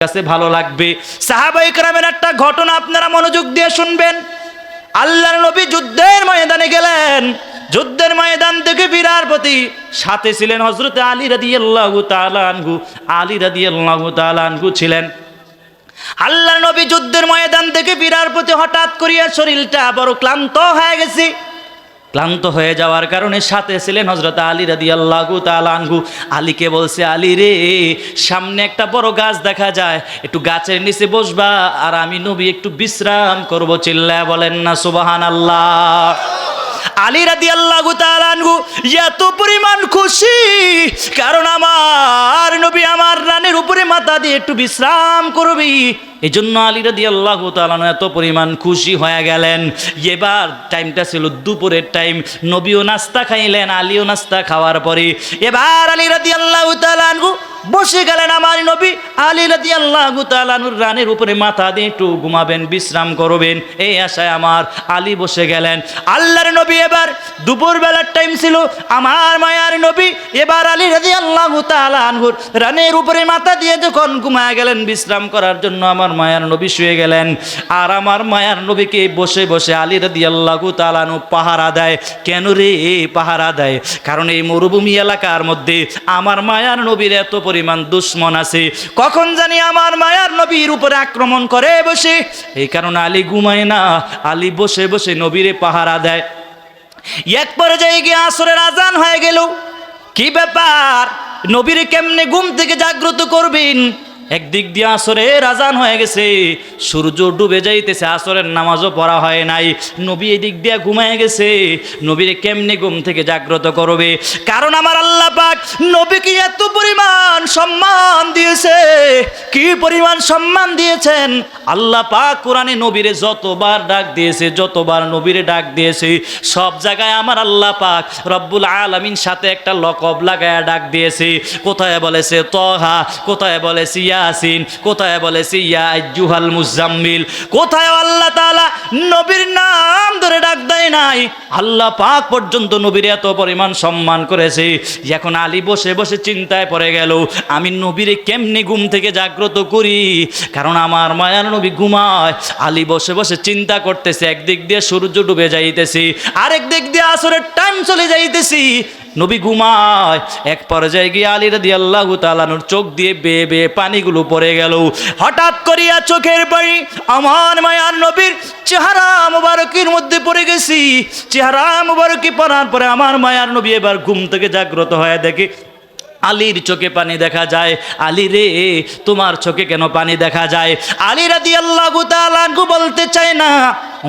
কাছে ভালো লাগবে। সাহাবায়ে কেরামের একটা ঘটনা আপনারা মনোযোগ দিয়ে শুনবেন। আল্লাহর নবী যুদ্ধের ময়দানে গেলেন। যুদ্ধের ময়দান থেকে ফিরার পথে সাথে ছিলেন হযরত আলী রাদিয়াল্লাহু তাআলা আনহু। আলী রাদিয়াল্লাহু তাআলা আনহু ছিলেন। আল্লাহর নবী যুদ্ধের ময়দান থেকে ফিরার পথে হঠাৎ করিয়া শরীরটা বড় ক্লান্ত হয়ে গেছে। ক্লান্ত হয়ে যাওয়ার কারণে সাথে ছিলেন হযরত আলী রাদিয়াল্লাহু তাআলা আনহু। আলীকে বলছে, আলী রে, সামনে একটা বড় গাছ দেখা যায়, একটু গাছের নিচে বসবা, আর আমি নবী একটু বিশ্রাম করব। চিল্লায়া বলেন না সুবহানাল্লাহ। আলী রাদিয়াল্লাহু তাআলা আনহু এত পরিমাণ খুশি, কারণ আমার নবী আমার রানের উপরে মাথা দিয়ে একটু বিশ্রাম করবি। এই জন্য আলী রাদিয়াল্লাহু তাআলা এত পরিমাণ খুশি হয়ে গেলেন। এবার টাইমটা ছিল দুপুরের টাইম। নবীও নাস্তা খাইলেন, আলীও নাস্তা খাওয়ার পরে এবার আলী রাদিয়াল্লাহু তাআলা আনহু বসে গেলেন। আমার নবী আলী রাদিয়াল্লাহু তাআলা আনহুর রানের উপরে মাথা দিয়ে একটু ঘুমাবেন, বিশ্রাম করবেন, এই আশায় আমার আলী বসে গেলেন। আল্লাহর নবী এবার দুপুরবেলার টাইম ছিল। আমার মায়ার নবী এবার আলী রাদিয়াল্লাহু তাআলা আনহুর রানের উপরে মাথা দিয়ে যখন ঘুমায় গেলেন বিশ্রাম করার জন্য, আমার মায়ার নবী শুয়ে গেলেন। আর আমার মায়ার নবীকে বসে বসে আলী রাদিয়াল্লাহু তাআলা আনহু পাহারা দেয়। কেন রে পাহারা দেয়? কারণ এই মরুভূমি এলাকার মধ্যে আমার মায়ার নবীর এত পরিমাণ দুশ্মন আছে, কখন জানি আমার মায়ার নবীর উপরে আক্রমণ করে বসে। এই কারণে আলী ঘুমায় না, আলী বসে বসে নবীরে পাহারা দেয়। এক পর্যায়ে গিয়ে আসরের আজান হয়ে গেল। কি ব্যাপার, নবীরে কেমনে ঘুম থেকে জাগ্রত করবেন? একদিক দিয়ে আসরের আজান হয়ে গেছে, সূর্য ডুবে যাইতেছে, আসরের নামাজও পড়া হয় নাই, নবী এদিক দিয়ে ঘুমায় গেছে। নবীরে কেমনে ঘুম থেকে জাগ্রত করবে? কারণ আমার আল্লাহ পাক নবীকে এত পরিমাণ সম্মান দিয়েছে। কি পরিমাণ সম্মান দিয়েছেন আল্লাহ পাক! কোরআনে নবীরে যতবার ডাক দিয়েছে, যতবার নবীরে ডাক দিয়েছে, সব জায়গায় আমার আল্লাহ পাক রব্বুল আলামিন সাথে একটা লকব লাগায়া ডাক দিয়েছে। কোথায় বলেছে তহা, কোথায় বলেছে ইয়াসিন, কোথায় বলেছে ইয়া আইয়ুহাল মুজাম্মিল, কোথায় আল্লাহ তাআলা নবীর নাম ধরে ডাক দেয় নাই। আল্লাহ পাক পর্যন্ত নবীর এত পরিমাণ সম্মান করেছে। এখন আলী বসে বসে চিন্তায় পড়ে গেল, আমি নবীরে কেমনে ঘুম থেকে জাগ্রত করি? কারণ আমার মায়ার নবী ঘুমায়। আলী বসে বসে চিন্তা করতেছে, একদিক দিয়ে সূর্য ডুবে যাইতেছে, আরেক দিক দিয়ে আসরের টাইম চলে যাইতেছি, নবী ঘুমায়। এক পর্যায়ে গিয়ে আলী রাদিয়াল্লাহু তাআলা আনহুর চোখ দিয়ে বেয়ে বেয়ে পানিগুলো পড়ে গেল। হঠাৎ করিয়া চোখের পানি আমার মায়ার নবীর চেহারা মুবারকের মধ্যে পড়ে গেছি। চেহারা মুবারকে পড়ার পরে আমার মায়ার নবী এবার ঘুম থেকে জাগ্রত হয়ে দেখে আলীর চোখে পানি দেখা যায়। আলী রে, তোমার চোখে কেন পানি দেখা যায়? আলী রাদিয়াল্লাহু তাআলা আনহু বলতে চায় না।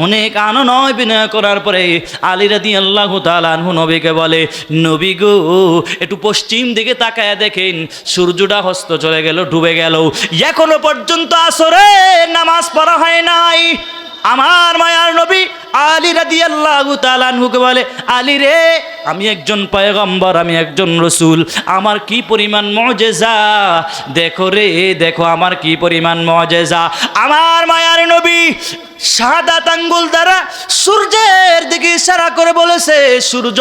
অনেক আনয় বিনয় করার পরে আলী রাদিয়াল্লাহু তাআলা আনহু নবীকে বলে, নবী গো, একটু পশ্চিম দিকে তাকায় দেখেন, সূর্যটা হস্ত চলে গেল, ডুবে গেল, এখনো পর্যন্ত আসরের নামাজ পড়া হয় নাই। আমার মায়ার নবী আলী রাদিয়াল্লাহু তাআলা আনহুকে বলে, আলী রে, আমি একজন পয়গম্বর, আমি একজন রাসূল, আমার কি পরিমাণ মুজিজা দেখো রে, দেখো আমার কি পরিমাণ মুজিজা। আমার মায়ার নবী শাহাদাত আঙ্গুল দ্বারা সূর্যের দিকে ইশারা করে বলেছে, সূর্য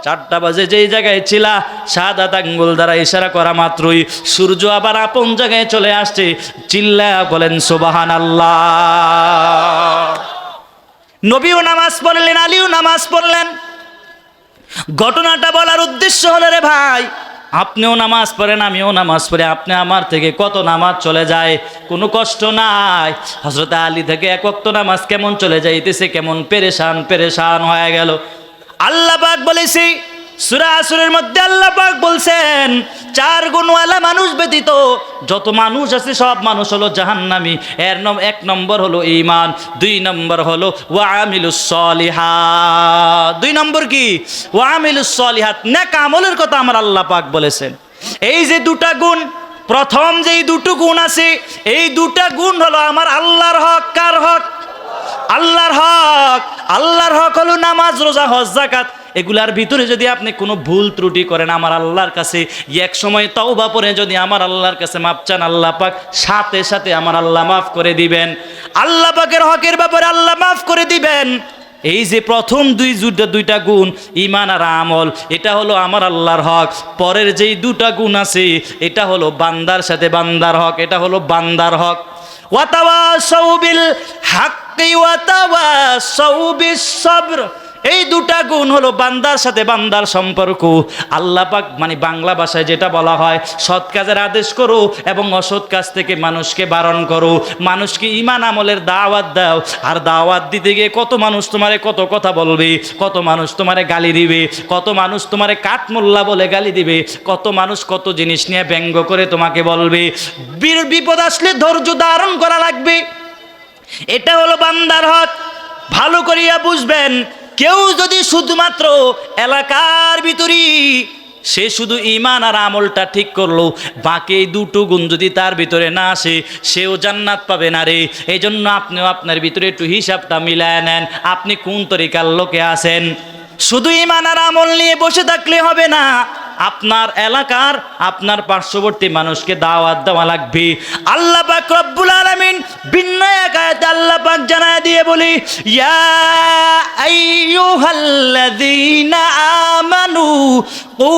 4টা বাজে যেই জায়গায় ছিল, শাহাদাত আঙ্গুল দ্বারা ইশারা করা মাত্রই সূর্য আবার আপন জায়গায় চলে আসছে। চিল্লায়া বলেন সুবহানাল্লাহ। নবীও নামাজ পড়লেন, আলীও নামাজ পড়লেন। ঘটনাটা বলার উদ্দেশ্য হলো, রে ভাই, আপনিও নামাজ পড়েন, আমিও নামাজ পড়ি, আপনি আমার থেকে কত নামাজ চলে যায়, কোনো কষ্ট নাই। হযরত আলী থেকে এক ওয়াক্ত নামাজ কেমন চলে যাইতেছে, কেমন পেরেশান পেরেশান হয়ে গেল। আল্লাহ পাক বলেছি সূরা আসরের মধ্যে, আল্লাহ পাক বলছেন 4 গুণওয়ালা মানুষ ব্যতীত যত মানুষ আছে সব মানুষ হলো জাহান্নামী। এর 1 নম্বর হলো ঈমান, 2 নম্বর হলো ওয়া আমিলুস সলিহাত। 2 নম্বর কি? ওয়া আমিলুস সলিহাত, নেক আমলের কথা আমার আল্লাহ পাক বলেছেন। এই যে 2টা গুণ, প্রথম যেই 2টো গুণ আছে, এই 2টা গুণ হলো আমার আল্লাহর হক। কার হক? আল্লাহর হক। আল্লাহর হক হলো নামাজ, রোজা, হজ, যাকাত। এগুলার ভিতরে যদি আপনি কোনো ভুল ত্রুটি করেন, আমার আল্লাহর কাছে এক সময় তওবা পড়ে যদি আমার আল্লাহর কাছে মাপ চান, আল্লাহ পাক সাথে সাথে আমার আল্লাহ মাফ করে দিবেন। আল্লাহ পাকের হকের ব্যাপারে আল্লাহ মাফ করে দিবেন। এই যে প্রথম দুইটা গুণ ঈমান আর আমল, এটা হলো আমার আল্লাহর হক। পরের যেই দুটা গুণ আছে এটা হলো বান্দার সাথে বান্দার হক, এটা হলো বান্দার হক। ওয়াতাওয়াসাউ বিল হাক্কি ওয়াতাওয়াসাউ বিস সবর, এই দুটা গুণ হলো বান্দার সাথে বান্দার সম্পর্ক। আল্লাহ পাক মানে বাংলা ভাষায় যেটা বলা হয়, সৎ কাজের আদেশ করো এবং অসৎ কাজ থেকে মানুষকে বারণ করো, মানুষকে ঈমান আমলের দাওয়াত দাও। আর দাওয়াত দিতে গিয়ে কত মানুষ তোমারে কত কথা বলবে, কত মানুষ তোমারে গালি দিবে, কত মানুষ তোমারে কাঠমোল্লা বলে গালি দিবে, কত মানুষ কত জিনিস নিয়ে ব্যঙ্গ করে তোমাকে বলবে। বিপদ আসলে ধৈর্য ধারণ করা লাগবে, এটা হলো বান্দার হক। ভালো করিয়া বুঝবেন, কেউ যদি শুধুমাত্র এলাকার ভিতরই সে শুধু ঈমান আর আমলটা ঠিক করলো, বাকি এই দুটো গুণ যদি তার ভিতরে না আসে, সেও জান্নাত পাবে না রে। এই জন্য আপনিও আপনার ভিতরে একটু হিসাবটা মিলায় নেন, আপনি কোন তরিকার লোকে আছেন। শুধু ঈমান আর আমল নিয়ে বসে থাকলে হবে না, আপনার এলাকার আপনার পার্শ্ববর্তী মানুষকে দাওয়াত দেওয়া লাগবে। আল্লাহ পাক রব্বুল আলামিন ভিন্ন এক আয়াতে আল্লাহ পাক জানায় দিয়ে বলি, ইয়া আইয়ুহাল্লাযীনা আমানু কু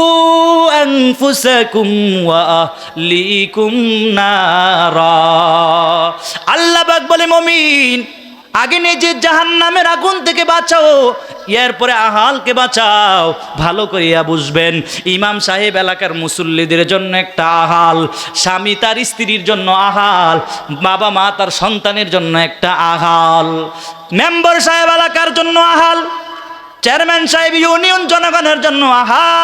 আনফুসাকুম ওয়া আহলিকুম নারা। আল্লাহ পাক বলে, মুমিন আগে নিজে জাহান্নামের আগুন থেকে বাঁচাও, এরপরে আহালকে বাঁচাও। ভালো করিয়া বুঝবেন, ইমাম সাহেব এলাকার মুসল্লিদের জন্য একটা আহাল, স্বামী তার স্ত্রীর জন্য আহাল, বাবা মা তার সন্তানের জন্য একটা আহাল, মেম্বার সাহেব এলাকার জন্য আহাল, চেয়ারম্যান সাহেব ইউনিয়ন জনগণের জন্য আহাল।